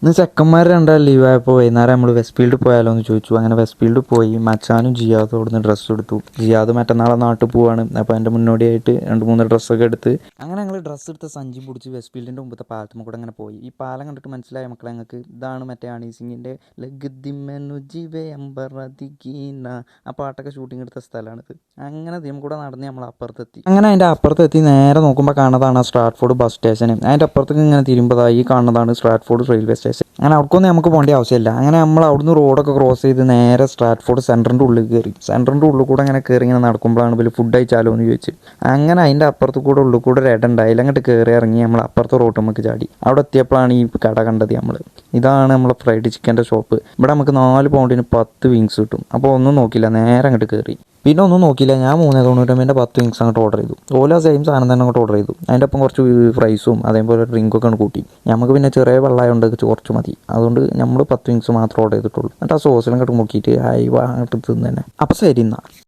ഇന്ന് ചെക്കന്മാർ രണ്ടാൾ ലീവായപ്പോൾ വൈകുന്നേരം നമ്മൾ വെസ്റ്റ് ഫീൽഡ് പോയാലോ എന്ന് ചോദിച്ചു. അങ്ങനെ വെസ്റ്റ് ഫീൽഡ് പോയി. മച്ചാനും ജിയാദും അവിടുന്ന് ഡ്രസ്സ് എടുത്തു. ജിയാദ് മറ്റന്നാളെ നാട്ടിൽ പോവാണ്. അപ്പോൾ അതിൻ്റെ മുന്നോടിയായിട്ട് 2-3 ഡ്രസ്സൊക്കെ എടുത്ത് അങ്ങനെ ഞങ്ങൾ ഡ്രസ്സ് എടുത്ത സഞ്ചി പിടിച്ച് വെസ്റ്റ് ഫീൽഡിൻ്റെ മുമ്പത്തെ പാലത്തുമ്പോൾ കൂടെ അങ്ങനെ പോയി. ഈ പാലം കണ്ടിട്ട് മനസ്സിലായ മക്കളെ ഞങ്ങൾക്ക് ഇതാണ് മറ്റേ ഹണി സിംഗിൻ്റെ ആ പാട്ടൊക്കെ ഷൂട്ടിംഗ് എടുത്ത സ്ഥലമാണിത്. അങ്ങനെ ഇതിലും കൂടെ നടന്ന് നമ്മൾ അപ്പുറത്തെത്തി. അങ്ങനെ അതിൻ്റെ അപ്പുറത്തെത്തി നേരെ നോക്കുമ്പോൾ കാണുന്നതാണ് സ്ട്രാറ്റ്ഫോർഡ് ബസ് സ്റ്റേഷൻ. അതിൻ്റെ അപ്പുറത്തേക്ക് ഇങ്ങനെ തിരുമ്പതായി കാണുന്നതാണ് സ്ട്രാറ്റ്ഫോർഡ് റെയിൽവേ സ്റ്റേഷൻ. അങ്ങനെ അവിടേക്കൊന്നും നമുക്ക് പോകേണ്ട ആവശ്യമില്ല. അങ്ങനെ നമ്മൾ അവിടുന്ന് റോഡൊക്കെ ക്രോസ് ചെയ്ത് നേരെ സ്ട്രാറ്റ്ഫോർഡ് സെൻറ്ററിൻ്റെ ഉള്ളിൽ കയറി. സെൻറ്ററിൻ്റെ ഉള്ളിൽ കൂടെ അങ്ങനെ കയറി ഇങ്ങനെ നടക്കുമ്പോഴാണ് ഇവർ ഫുഡ് കഴിച്ചാലോ എന്ന് ചോദിച്ച്. അങ്ങനെ അതിൻ്റെ അപ്പുറത്ത് കൂടെ ഉള്ളിൽ കൂടെ ഒരു ഇടണ്ടായി. അങ്ങോട്ട് കയറി ഇറങ്ങി നമ്മൾ അപ്പുറത്തെ റോട്ട് നമുക്ക് ചാടി. അവിടെ എത്തിയപ്പോഴാണ് ഈ കട കണ്ടത് നമ്മൾ. ഇതാണ് നമ്മളെ ഫ്രൈഡ് ചിക്കൻ്റെ ഷോപ്പ്. ഇവിടെ നമുക്ക് 4 പൗണ്ടിന് 10 വിങ്സ് കിട്ടും. അപ്പോൾ ഒന്നും നോക്കില്ല, നേരെ അങ്ങോട്ട് കയറി. പിന്നെ ഒന്നും നോക്കില്ല, ഞാൻ 3.99 10 വിങ്സ് അങ്ങോട്ട് ഓർഡർ ചെയ്തു. ഓല സെയിം സാധനം തന്നെ അങ്ങോട്ട് ഓർഡർ ചെയ്തു. അതിൻ്റെ ഒപ്പം കുറച്ച് ഫ്രൈസും അതേപോലെ ഡ്രിങ്കൊക്കെ കൂട്ടി. നമുക്ക് പിന്നെ ചെറിയ വെള്ളമായതുകൊണ്ട് കുറച്ച് മതി. അതുകൊണ്ട് നമ്മൾ 10 വിങ്സ് മാത്രം ഓർഡർ ചെയ്തിട്ടുള്ളൂ. എന്നിട്ട് ആ സോസിലും അങ്ങോട്ട് മുക്കിയിട്ട് ഹൈവ അങ്ങോട്ട് തിന്ന് തന്നെ. അപ്പോൾ ശരി എന്നാൽ.